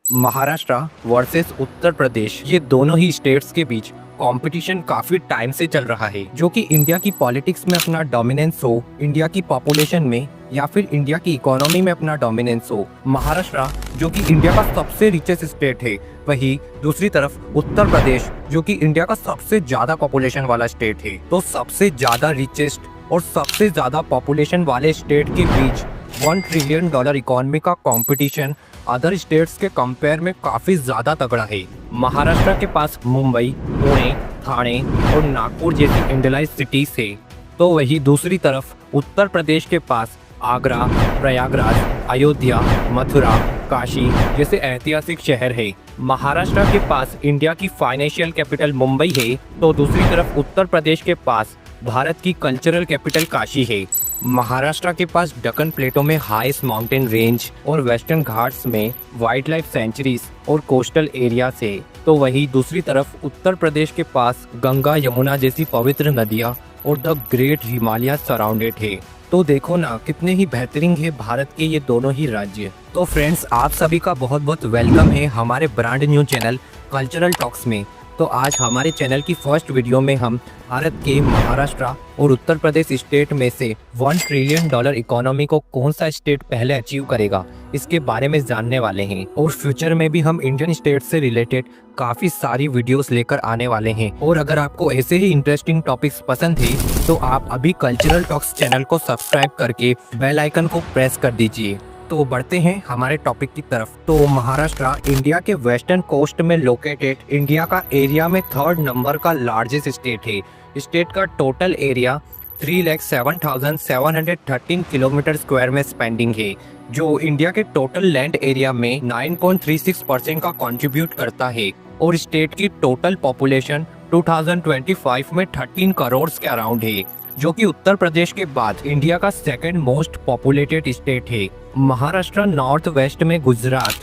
Maharashtra versus Uttar Pradesh, ये दोनों ही states के बीच कंपटीशन काफी टाइम से चल रहा है। जो कि इंडिया की पॉलिटिक्स में अपना डोमिनेंस हो, इंडिया की पॉपुलेशन में या फिर इंडिया की इकोनॉमी में अपना डोमिनेंस हो। महाराष्ट्र जो कि इंडिया का सबसे रिचेस्ट स्टेट है, वही दूसरी तरफ उत्तर प्रदेश जो कि इंडिया का सबसे ज्यादा पॉपुलेशन वाला स्टेट है। तो सबसे ज्यादा रिचेस्ट और सबसे ज्यादा पॉपुलेशन वाले स्टेट के बीच $1 ट्रिलियन इकोनॉमी का कंपटीशन अदर स्टेट्स के कंपेयर में काफी ज्यादा तगड़ा है। महाराष्ट्र के पास मुंबई, पुणे, ठाणे और नागपुर जैसी इंडस्ट्रियलाइज्ड सिटीज है, तो वही दूसरी तरफ उत्तर प्रदेश के पास आगरा, प्रयागराज, अयोध्या, मथुरा, काशी जैसे ऐतिहासिक शहर है। महाराष्ट्र के पास इंडिया की फाइनेंशियल कैपिटल मुंबई है, तो दूसरी तरफ उत्तर प्रदेश के पास भारत की कल्चरल कैपिटल काशी है। महाराष्ट्र के पास दक्कन प्लेटो में हाईएस्ट माउंटेन रेंज और वेस्टर्न घाट्स में वाइल्ड लाइफ सेंचुरीज और कोस्टल एरियाज है, तो वही दूसरी तरफ उत्तर प्रदेश के पास गंगा, यमुना जैसी पवित्र नदियां और द ग्रेट हिमालय सराउंडेड है। तो देखो ना कितने ही बेहतरीन है भारत के ये दोनों ही राज्य। तो फ्रेंड्स, आप सभी का बहुत बहुत वेलकम है हमारे brand new channel cultural talks में। तो आज हमारे चैनल की फर्स्ट वीडियो में हम भारत के महाराष्ट्र और उत्तर प्रदेश स्टेट में से $1 ट्रिलियन इकोनॉमी को कौन सा स्टेट पहले अचीव करेगा, इसके बारे में जानने वाले हैं। और फ्यूचर में भी हम इंडियन स्टेट से रिलेटेड काफी सारी वीडियोस लेकर आने वाले हैं। और अगर आपको ऐसे ही इंटरेस्टिंग टॉपिक्स पसंद है तो आप अभी कल्चरल टॉक्स चैनल को सब्सक्राइब करके बेल आइकन को प्रेस कर दीजिए। तो बढ़ते हैं हमारे टॉपिक की तरफ। तो महाराष्ट्र इंडिया के वेस्टर्न कोस्ट में लोकेटेड इंडिया का एरिया में 3rd नंबर का लार्जेस्ट स्टेट है। स्टेट का टोटल एरिया 3,07,713 किलोमीटर स्क्वायर में स्पेंडिंग है, जो इंडिया के टोटल लैंड एरिया में 9.36% का कंट्रीब्यूट करता है। और स्टेट की टोटल पॉपुलेशन 2025 में 13 करोड़ के अराउंड है, जो कि उत्तर प्रदेश के बाद इंडिया का सेकंड मोस्ट पॉपुलेटेड स्टेट है। महाराष्ट्र नॉर्थ वेस्ट में गुजरात,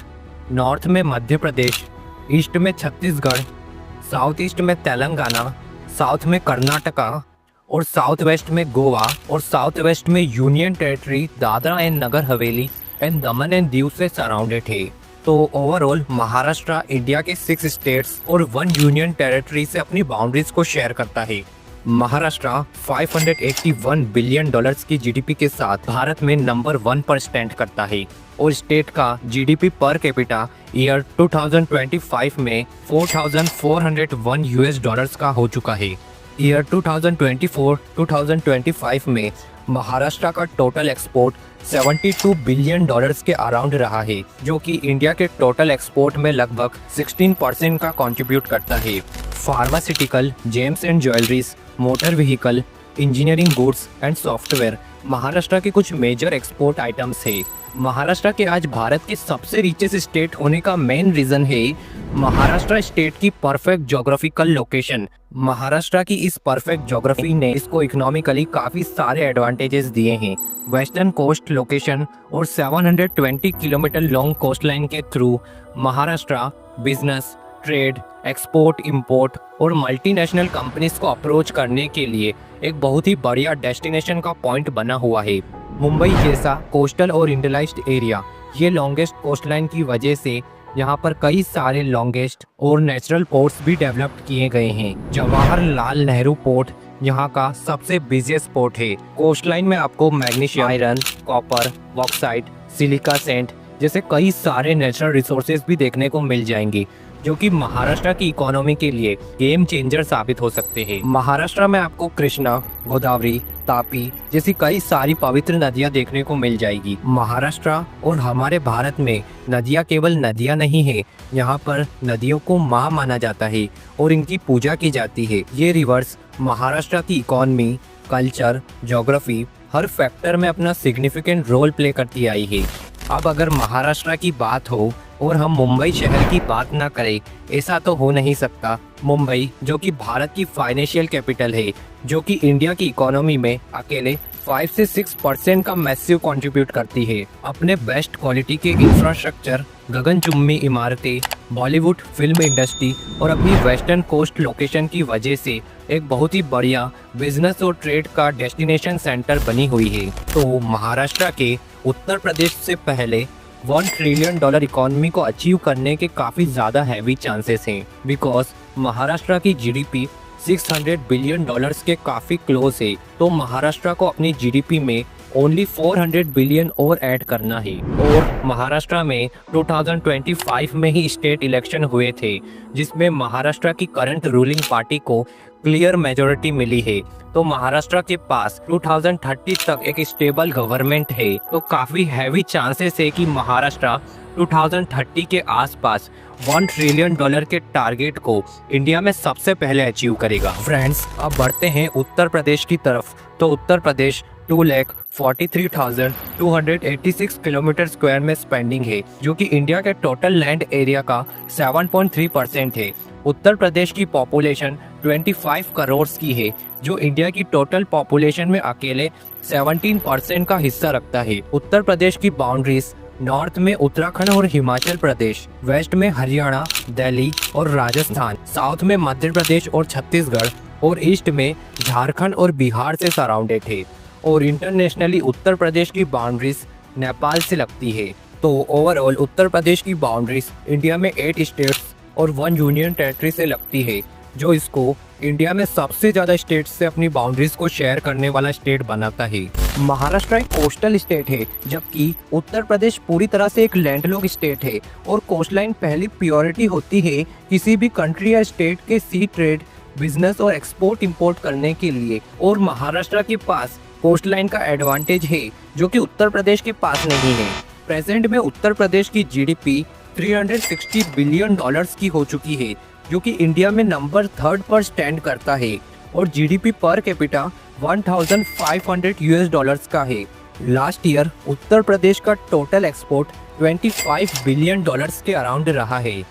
नॉर्थ में मध्य प्रदेश, ईस्ट में छत्तीसगढ़, साउथ ईस्ट में तेलंगाना, साउथ में कर्नाटका और साउथ वेस्ट में गोवा और साउथ वेस्ट में union territory Dadra and Nagar Haveli and Daman and Diu से सराउंडेड है। तो ओवरऑल महाराष्ट्र इंडिया के 6 स्टेट्स और 1 यूनियन टेरिटरी से अपनी बाउंड्रीज को शेयर करता है। महाराष्ट्र $581 बिलियन की जीडीपी के साथ भारत में नंबर 1 पर स्टैंड करता है। और स्टेट का जीडीपी पर कैपिटा ईयर 2025 में $4,401 का हो चुका है। ईयर 2024-2025 में महाराष्ट्र का टोटल एक्सपोर्ट $72 बिलियन के अराउंड रहा है, जो कि इंडिया के टोटल एक्सपोर्ट में लगभग 16% का कंट्रीब्यूट करता है। Pharmaceutical, James and jewelleries, motor vehicle, engineering goods and software Maharashtra के कुछ मेजर एक्सपोर्ट आइटम्स है। महाराष्ट्र के आज भारत के सबसे रिचेस्ट स्टेट होने का मेन रीजन है महाराष्ट्र स्टेट की परफेक्ट ज्योग्राफिकल लोकेशन। महाराष्ट्र की इस परफेक्ट ज्योग्राफी ने इसको इकोनॉमिकली काफी सारे एडवांटेजेस दिए हैं। वेस्टर्न कोस्ट लोकेशन और 720 किलोमीटर लॉन्ग कोस्ट लाइन के through Maharashtra business, trade, export, import और मल्टीनेशनल कंपनीज को अप्रोच करने के लिए एक बहुत ही बढ़िया डेस्टिनेशन का पॉइंट बना हुआ है। मुंबई जैसा कोस्टल और इंडस्ट्रियलाइज्ड एरिया, ये लॉन्गेस्ट कोस्ट लाइन की वजह से यहाँ पर कई सारे लॉन्गेस्ट और नेचुरल पोर्ट्स भी डेवलप किए गए हैं। जवाहरलाल नेहरू पोर्ट यहाँ का सबसे बिजिएस्ट पोर्ट है। कोस्ट लाइन में आपको magnesium, iron, copper, bauxite, silica sand जैसे कई सारे नेचुरल रिसोर्सेज भी देखने को मिल जाएंगे, जो कि महाराष्ट्र की इकोनॉमी के लिए गेम चेंजर साबित हो सकते हैं। महाराष्ट्र में आपको कृष्णा, गोदावरी, तापी जैसी कई सारी पवित्र नदियां देखने को मिल जाएगी। महाराष्ट्र और हमारे भारत में नदियां केवल नदियां नहीं है, यहाँ पर नदियों को माँ माना जाता है और इनकी पूजा की जाती है। ये रिवर्स महाराष्ट्र की इकोनॉमी, कल्चर, ज्योग्राफी हर फैक्टर में अपना सिग्निफिकेंट रोल प्ले करती आई है। अब अगर महाराष्ट्र की बात हो और हम मुंबई शहर की बात ना करें, ऐसा तो हो नहीं सकता। मुंबई जो कि भारत की फाइनेंशियल कैपिटल है, जो कि इंडिया की इकोनॉमी में अकेले 5 से 6% का मैसिव कंट्रीब्यूट करती है। अपने बेस्ट क्वालिटी के इंफ्रास्ट्रक्चर, गगनचुम्बी इमारतें, बॉलीवुड फिल्म इंडस्ट्री और अपनी वेस्टर्न कोस्ट लोकेशन की वजह से एक बहुत ही बढ़िया बिजनेस और ट्रेड का डेस्टिनेशन सेंटर बनी हुई है। तो महाराष्ट्र के उत्तर प्रदेश से पहले $1 ट्रिलियन इकोनॉमी को अचीव करने के काफ़ी ज़्यादा हैवी चांसेस हैं, बिकॉज महाराष्ट्र की जीडीपी $600 बिलियन के काफ़ी क्लोज है। तो महाराष्ट्र को अपनी जीडीपी में ओनली 400 बिलियन और ऐड करना है। और महाराष्ट्र में 2025 में ही स्टेट इलेक्शन हुए थे, जिसमें महाराष्ट्र की करंट रूलिंग पार्टी को क्लियर मेजोरिटी मिली है। तो महाराष्ट्र के पास 2030 तक एक स्टेबल गवर्नमेंट है। तो काफ़ी हैवी चांसेस है कि महाराष्ट्र 2030 के आसपास $1 ट्रिलियन के टारगेट को इंडिया में सबसे पहले अचीव करेगा। फ्रेंड्स, अब बढ़ते हैं उत्तर प्रदेश की तरफ। तो उत्तर प्रदेश 2,43,286 किलोमीटर स्क्वायर में स्पेंडिंग है, जो कि इंडिया के टोटल लैंड एरिया का 7.3% है। उत्तर प्रदेश की पॉपुलेशन 25 करोड़ की है, जो इंडिया की टोटल पॉपुलेशन में अकेले 17% का हिस्सा रखता है। उत्तर प्रदेश की बाउंड्रीज नॉर्थ में उत्तराखंड और हिमाचल प्रदेश, वेस्ट में हरियाणा, दिल्ली और राजस्थान, साउथ में मध्य प्रदेश और छत्तीसगढ़ और ईस्ट में झारखंड और बिहार से सराउंडेड है। और इंटरनेशनली उत्तर प्रदेश की बाउंड्रीज नेपाल से लगती है। तो ओवरऑल उत्तर प्रदेश की बाउंड्रीज इंडिया में 8 स्टेट्स और 1 यूनियन टेरिटरी से लगती है, जो इसको इंडिया में सबसे ज़्यादा स्टेट्स से अपनी बाउंड्रीज को शेयर करने वाला स्टेट बनाता है। महाराष्ट्र एक कोस्टल स्टेट है, जबकि उत्तर प्रदेश पूरी तरह से एक लैंडलॉक स्टेट है। और कोस्टलाइन पहली प्योरिटी होती है किसी भी कंट्री या स्टेट के सी ट्रेड, बिजनेस और एक्सपोर्ट इंपोर्ट करने के लिए। और महाराष्ट्र के पास कोस्टलाइन का एडवांटेज है, जो कि उत्तर प्रदेश के पास नहीं है। प्रेजेंट में उत्तर प्रदेश की जीडीपी $360 बिलियन की हो चुकी है, जो कि इंडिया में नंबर 3 पर स्टैंड करता है। और जीडीपी पर कैपिटा $1,500 का है। लास्ट ईयर उत्तर प्रदेश का टोटल एक्सपोर्ट $25 बिलियन के अराउंड रहा है।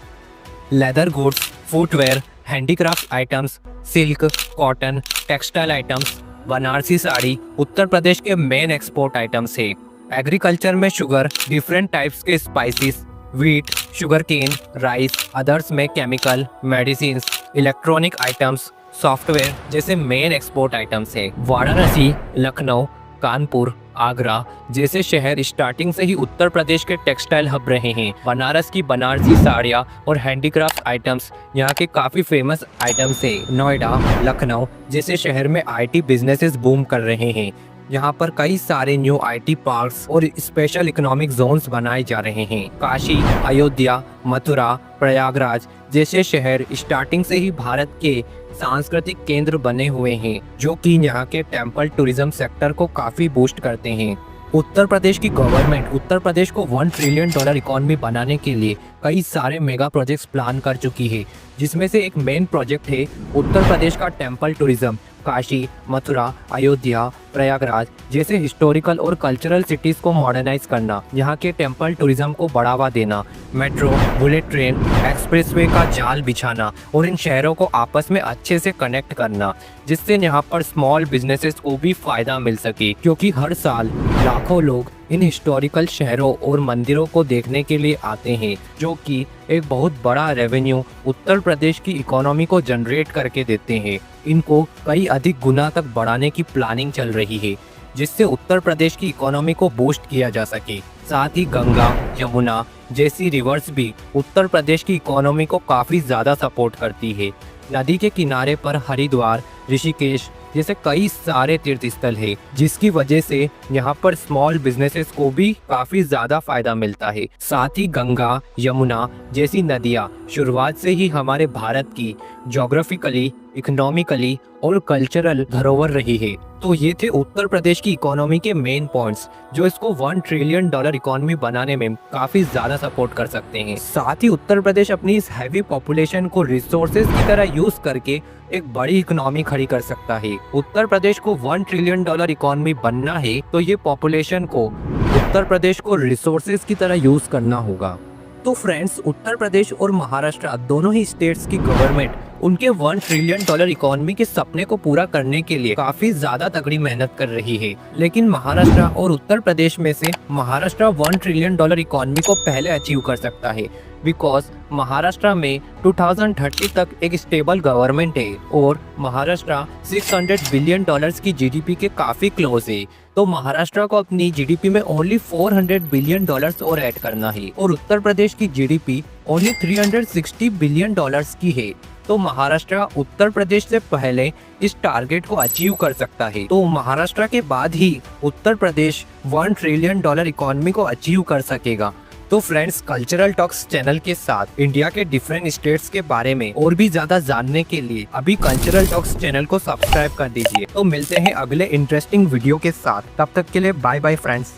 Leather goods, footwear, handicraft items, silk, cotton, textile items, Banarasi sari Uttar Pradesh के मेन एक्सपोर्ट आइटम्स है। एग्रीकल्चर में शुगर, डिफरेंट टाइप्स के spices, wheat, sugar cane, rice, others में chemical, medicine, electronic items, software जैसे main export items है। वाराणसी, लखनऊ, कानपुर, आगरा जैसे शहर स्टार्टिंग से ही उत्तर प्रदेश के टेक्सटाइल हब रहे हैं। बनारस की बनारसी साड़ियाँ और हैंडीक्राफ्ट आइटम्स यहाँ के काफ़ी फेमस आइटम्स है। नोएडा, लखनऊ जैसे शहर में आईटी बिजनेसेस बूम कर रहे हैं। यहाँ पर कई सारे न्यू आईटी पार्क्स और स्पेशल इकोनॉमिक जोन्स बनाए जा रहे हैं। काशी, अयोध्या, मथुरा, प्रयागराज जैसे शहर स्टार्टिंग से ही भारत के सांस्कृतिक केंद्र बने हुए हैं, जो कि यहाँ के टेम्पल टूरिज्म सेक्टर को काफी बूस्ट करते हैं। उत्तर प्रदेश की गवर्नमेंट उत्तर प्रदेश को $1 ट्रिलियन इकोनॉमी बनाने के लिए कई सारे मेगा प्रोजेक्ट्स प्लान कर चुकी है, जिसमें से एक मेन प्रोजेक्ट है उत्तर प्रदेश का टेम्पल टूरिज्म। काशी, मथुरा, अयोध्या, प्रयागराज जैसे हिस्टोरिकल और कल्चरल सिटीज को मॉडर्नाइज करना, यहाँ के टेम्पल टूरिज्म को बढ़ावा देना, मेट्रो, बुलेट ट्रेन, एक्सप्रेसवे का जाल बिछाना और इन शहरों को आपस में अच्छे से कनेक्ट करना, जिससे यहाँ पर स्मॉल बिजनेसेस को भी फायदा मिल सके, क्योंकि हर साल लाखों लोग इन हिस्टोरिकल शहरों और मंदिरों को देखने के लिए आते हैं, जो कि एक बहुत बड़ा रेवेन्यू उत्तर प्रदेश की इकोनॉमी को जनरेट करके देते हैं। इनको कई अधिक गुना तक बढ़ाने की प्लानिंग चल रही है, जिससे उत्तर प्रदेश की इकोनॉमी को बूस्ट किया जा सके। साथ ही गंगा, यमुना जैसी रिवर्स भी उत्तर प्रदेश की इकोनॉमी को काफ़ी ज़्यादा सपोर्ट करती है। नदी के किनारे पर हरिद्वार, ऋषिकेश जैसे कई सारे तीर्थ स्थल है, जिसकी वजह से यहाँ पर स्मॉल बिजनेसेस को भी काफी ज्यादा फायदा मिलता है। साथ ही गंगा, यमुना जैसी नदियाँ शुरुआत से ही हमारे भारत की ज्योग्राफिकली, इकोनॉमिकली और कल्चरल धरोहर रही है। तो ये थे उत्तर प्रदेश की इकोनॉमी के मेन पॉइंट्स, जो इसको $1 ट्रिलियन इकोनॉमी बनाने में काफी ज्यादा सपोर्ट कर सकते हैं। साथ ही उत्तर प्रदेश अपनी इस हैवी पॉपुलेशन को रिसोर्सेज की तरह यूज करके एक बड़ी इकोनॉमी खड़ी कर सकता है। उत्तर प्रदेश को $1 ट्रिलियन इकोनॉमी बनना है, तो ये पॉपुलेशन को उत्तर प्रदेश को रिसोर्सेज की तरह यूज करना होगा। तो फ्रेंड्स, उत्तर प्रदेश और महाराष्ट्र दोनों ही स्टेट्स की गवर्नमेंट उनके $1 ट्रिलियन इकोनॉमी के सपने को पूरा करने के लिए काफी ज्यादा तगड़ी मेहनत कर रही है। लेकिन महाराष्ट्र और उत्तर प्रदेश में से महाराष्ट्र $1 ट्रिलियन इकोनॉमी को पहले अचीव कर सकता है, बिकॉज महाराष्ट्र में 2030 तक एक स्टेबल गवर्नमेंट है और महाराष्ट्र 600 बिलियन डॉलर्स की जीडीपी के काफी क्लोज है। तो महाराष्ट्र को अपनी जीडीपी में ओनली 400 बिलियन डॉलर्स और ऐड करना है और उत्तर प्रदेश की जीडीपी ओनली 360 बिलियन डॉलर्स की है। तो महाराष्ट्र उत्तर प्रदेश से पहले इस टारगेट को अचीव कर सकता है। तो महाराष्ट्र के बाद ही Uttar Pradesh 1 trillion dollar economy को अचीव कर सकेगा। तो फ्रेंड्स, कल्चरल टॉक्स चैनल के साथ इंडिया के डिफरेंट स्टेट्स के बारे में और भी ज्यादा जानने के लिए अभी कल्चरल टॉक्स चैनल को सब्सक्राइब कर दीजिए। तो मिलते हैं अगले इंटरेस्टिंग वीडियो के साथ, तब तक के लिए बाय बाय फ्रेंड्स।